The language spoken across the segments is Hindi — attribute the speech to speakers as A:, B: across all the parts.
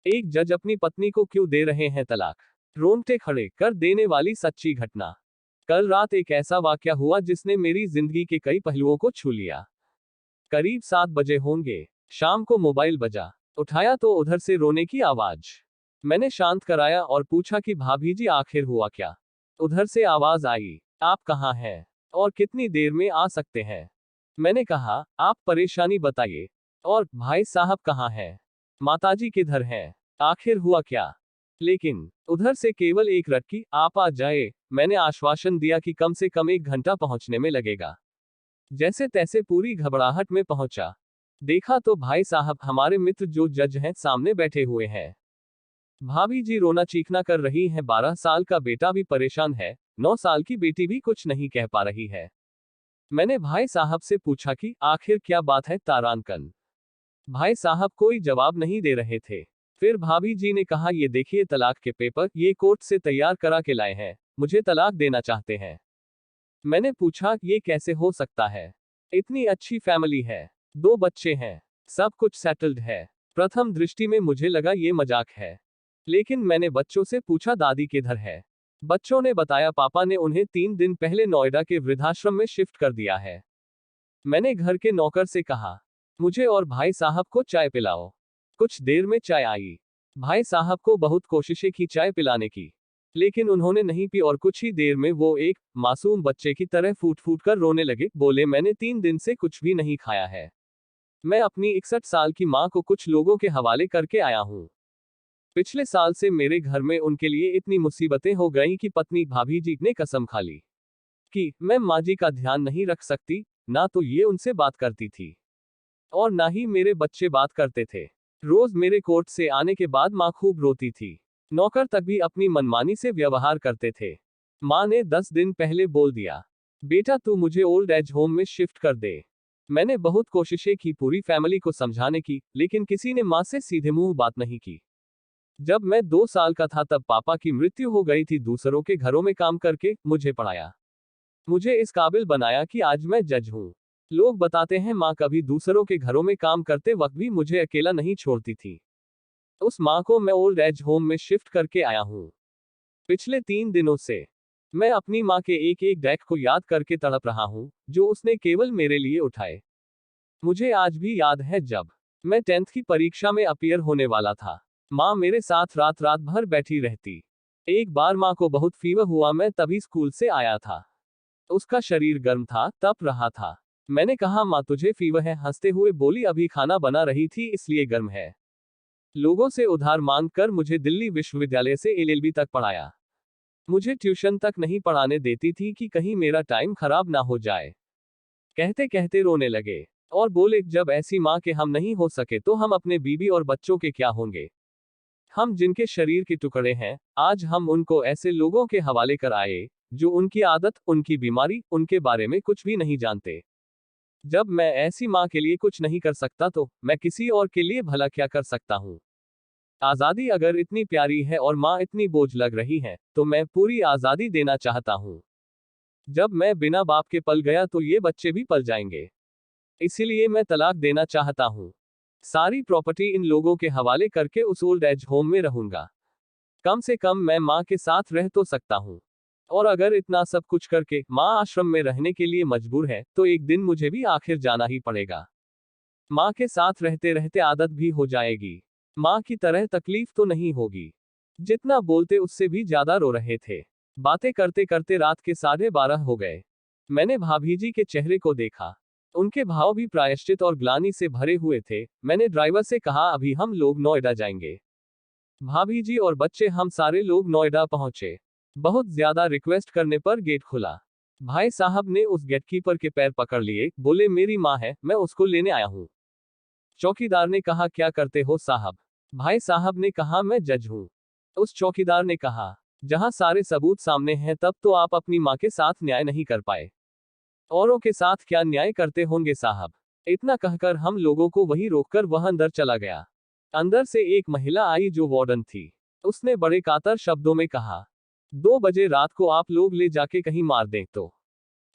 A: एक जज अपनी पत्नी को क्यों दे रहे हैं तलाक? रोंगटे खड़े कर देने वाली सच्ची घटना। कल रात एक ऐसा वाकया हुआ जिसने मेरी जिंदगी के कई पहलुओं को छू लिया। करीब 7 बजे होंगे। शाम को मोबाइल बजा। उठाया तो उधर से रोने की आवाज। मैंने शांत कराया और पूछा कि भाभी जी आखिर हुआ क्या? उधर से आवाज आई, आप कहाँ हैं और कितनी देर में आ सकते हैं? मैंने कहा, आप परेशानी बताइए। और भाई साहब कहाँ हैं? माताजी किधर हैं? आखिर हुआ क्या? लेकिन उधर से केवल एक रट, आप आ जाए। मैंने आश्वासन दिया कि कम से कम 1 घंटा पहुंचने में लगेगा। जैसे तैसे पूरी घबराहट में पहुंचा। देखा तो भाई साहब हमारे मित्र जो जज हैं सामने बैठे हुए हैं। भाभी जी रोना चीखना कर रही हैं, 12 साल का बेटा भी परेशान है, 9 साल की बेटी भी कुछ नहीं कह पा रही है। मैंने भाई साहब से पूछा कि आखिर क्या बात है तारांकन? भाई साहब कोई जवाब नहीं दे रहे थे। फिर भाभी जी ने कहा, ये देखिए तलाक के पेपर, ये कोर्ट से तैयार करा के लाए हैं, मुझे तलाक देना चाहते हैं। मैंने पूछा, ये कैसे हो सकता है? इतनी अच्छी फैमिली है, 2 बच्चे हैं, सब कुछ सेटल्ड है। प्रथम दृष्टि में मुझे लगा ये मजाक है। लेकिन मैंने बच्चों से पूछा, दादी किधर है? बच्चों ने बताया, पापा ने उन्हें 3 दिन पहले नोएडा के वृद्धाश्रम में शिफ्ट कर दिया है। मैंने घर के नौकर से कहा, मुझे और भाई साहब को चाय पिलाओ। कुछ देर में चाय आई। भाई साहब को बहुत कोशिशें की चाय पिलाने की, लेकिन उन्होंने नहीं पी और कुछ ही देर में वो एक मासूम बच्चे की तरह फूट फूट कर रोने लगे। बोले, मैंने 3 दिन से कुछ भी नहीं खाया है। मैं अपनी 61 साल की माँ को कुछ लोगों के हवाले करके आया हूँ। पिछले साल से मेरे घर में उनके लिए इतनी मुसीबतें हो गई कि पत्नी भाभी जी ने कसम खा ली कि मैं माँ जी का ध्यान नहीं रख सकती। ना तो ये उनसे बात करती थी और ना ही मेरे बच्चे बात करते थे। रोज मेरे कोर्ट से आने के बाद माँ खूब रोती थी। नौकर तक भी अपनी मनमानी से व्यवहार करते थे। माँ ने 10 दिन पहले बोल दिया, बेटा तू मुझे ओल्ड एज होम में शिफ्ट कर दे। मैंने बहुत कोशिशें की पूरी फैमिली को समझाने की, लेकिन किसी ने माँ से सीधे मुंह बात नहीं की। जब मैं 2 साल का था तब पापा की मृत्यु हो गई थी। दूसरों के घरों में काम करके मुझे पढ़ाया, मुझे इस काबिल बनाया कि आज मैं जज हूँ। लोग बताते हैं माँ कभी दूसरों के घरों में काम करते वक्त भी मुझे अकेला नहीं छोड़ती थी। उस माँ को मैं ओल्ड एज होम में शिफ्ट करके आया हूँ। पिछले 3 दिनों से मैं अपनी माँ के एक एक डेक को याद करके तड़प रहा हूँ, जो उसने केवल मेरे लिए उठाए। मुझे आज भी याद है जब मैं 10th की परीक्षा में अपीयर होने वाला था। माँ मेरे साथ रात रात भर बैठी रहती। एक बार माँ को बहुत फीवर हुआ, मैं तभी स्कूल से आया था। उसका शरीर गर्म था, तप रहा था। मैंने कहा, माँ तुझे फीवर है? हंसते हुए बोली, अभी खाना बना रही थी इसलिए गर्म है। लोगों से उधार मांग कर मुझे दिल्ली विश्वविद्यालय से एलएलबी तक पढ़ाया। मुझे ट्यूशन तक नहीं पढ़ाने देती थी कि कहीं मेरा टाइम खराब ना हो जाए। कहते कहते रोने लगे और बोले, जब ऐसी माँ के हम नहीं हो सके तो हम अपने बीवी और बच्चों के क्या होंगे? हम जिनके शरीर के टुकड़े हैं, आज हम उनको ऐसे लोगों के हवाले कर आए जो उनकी आदत, उनकी बीमारी, उनके बारे में कुछ भी नहीं जानते। जब मैं ऐसी माँ के लिए कुछ नहीं कर सकता तो मैं किसी और के लिए भला क्या कर सकता हूँ? आजादी अगर इतनी प्यारी है और माँ इतनी बोझ लग रही है, तो मैं पूरी आजादी देना चाहता हूँ। जब मैं बिना बाप के पल गया तो ये बच्चे भी पल जाएंगे। इसीलिए मैं तलाक देना चाहता हूँ। सारी प्रॉपर्टी इन लोगों के हवाले करके उस ओल्ड एज होम में रहूंगा। कम से कम मैं माँ के साथ रह तो सकता हूँ। और अगर इतना सब कुछ करके माँ आश्रम में रहने के लिए मजबूर है, तो एक दिन मुझे भी आखिर जाना ही पड़ेगा। माँ के साथ रहते रहते आदत भी हो जाएगी। माँ की तरह तकलीफ तो नहीं होगी। जितना बोलते उससे भी ज्यादा रो रहे थे। बातें करते करते रात के 12:30 हो गए। मैंने भाभी जी के चेहरे को देखा। उनके भाव भी प्रायश्चित और ग्लानि से भरे हुए थे। मैंने ड्राइवर से कहा, अभी हम लोग नोएडा जाएंगे। भाभी जी और बच्चे, हम सारे लोग नोएडा पहुंचे। बहुत ज्यादा रिक्वेस्ट करने पर गेट खुला। भाई साहब ने उस गेटकीपर के पैर पकड़ लिए। बोले, मेरी माँ है, मैं उसको लेने आया हूँ। चौकीदार ने कहा, क्या करते हो साहब? भाई साहब ने कहा, मैं जज हूँ। उस चौकीदार ने कहा, जहां सारे सबूत सामने हैं तब तो आप अपनी माँ के साथ न्याय नहीं कर पाए। औरों के साथ क्या न्याय करते होंगे साहब? इतना कहकर हम लोगों को वहीं रोककर वह अंदर चला गया। अंदर से एक महिला आई जो वार्डन थी। उसने बड़े कातर शब्दों में कहा, 2 बजे रात को आप लोग ले जाके कहीं मार दें तो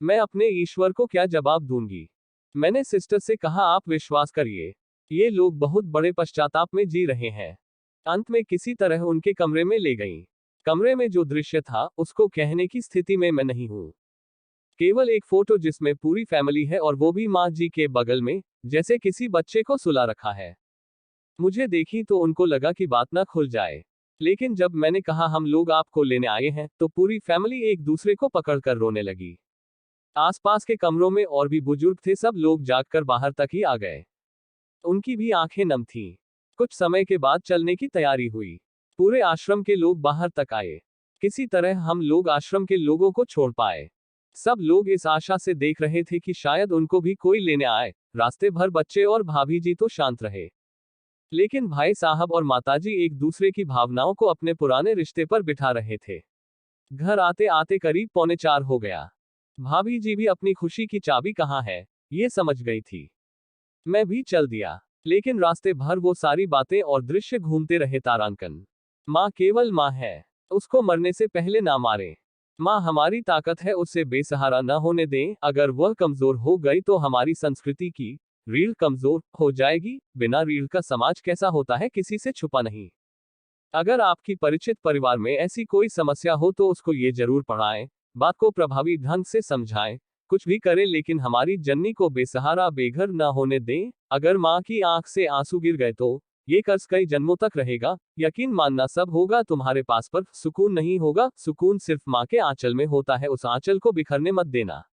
A: मैं अपने ईश्वर को क्या जवाब दूंगी? मैंने सिस्टर से कहा, आप विश्वास करिए, ये लोग बहुत बड़े पश्चाताप में जी रहे हैं। अंत में किसी तरह उनके कमरे में ले गईं। कमरे में जो दृश्य था उसको कहने की स्थिति में मैं नहीं हूं। केवल एक फोटो जिसमें पूरी फैमिली है और वो भी माँ जी के बगल में, जैसे किसी बच्चे को सुला रखा है। मुझे देखी तो उनको लगा कि बात ना खुल जाए, लेकिन जब मैंने कहा हम लोग आपको लेने आए हैं, तो पूरी फैमिली एक दूसरे को पकड़कर रोने लगी। आसपास के कमरों में और भी बुजुर्ग थे, सब लोग जागकर बाहर तक ही आ गए। उनकी भी आंखें नम थीं। कुछ समय के बाद चलने की तैयारी हुई। पूरे आश्रम के लोग बाहर तक आए। किसी तरह हम लोग आश्रम के लोगों को छोड़ पाए। सब लोग इस आशा से देख रहे थे कि शायद उनको भी कोई लेने आए। रास्ते भर बच्चे और भाभी जी तो शांत रहे, लेकिन भाई साहब और माताजी एक दूसरे की भावनाओं को अपने पुराने रिश्ते पर बिठा रहे थे। घर आते आते करीब 3:45 हो गया। भाभी जी भी अपनी खुशी की चाबी कहाँ है, ये समझ गई थी। मैं भी चल दिया, लेकिन रास्ते भर वो सारी बातें और दृश्य घूमते रहे। तारांकन, माँ केवल माँ है, उसको मरने से पहले ना मारे। माँ हमारी ताकत है, उससे बेसहारा न होने दें। अगर वह कमजोर हो गई तो हमारी संस्कृति की रीढ़ कमजोर हो जाएगी। बिना रीढ़ का समाज कैसा होता है, किसी से छुपा नहीं। अगर आपकी परिचित परिवार में ऐसी कोई समस्या हो तो उसको ये जरूर पढ़ाएं, बात को प्रभावी ढंग से समझाएं। कुछ भी करें, लेकिन हमारी जन्नी को बेसहारा बेघर ना होने दें। अगर माँ की आंख से आंसू गिर गए तो ये कर्ज कई जन्मों तक रहेगा। यकीन मानना सब होगा तुम्हारे पास, पर सुकून नहीं होगा। सुकून सिर्फ माँ के आंचल में होता है, उस आंचल को बिखरने मत देना।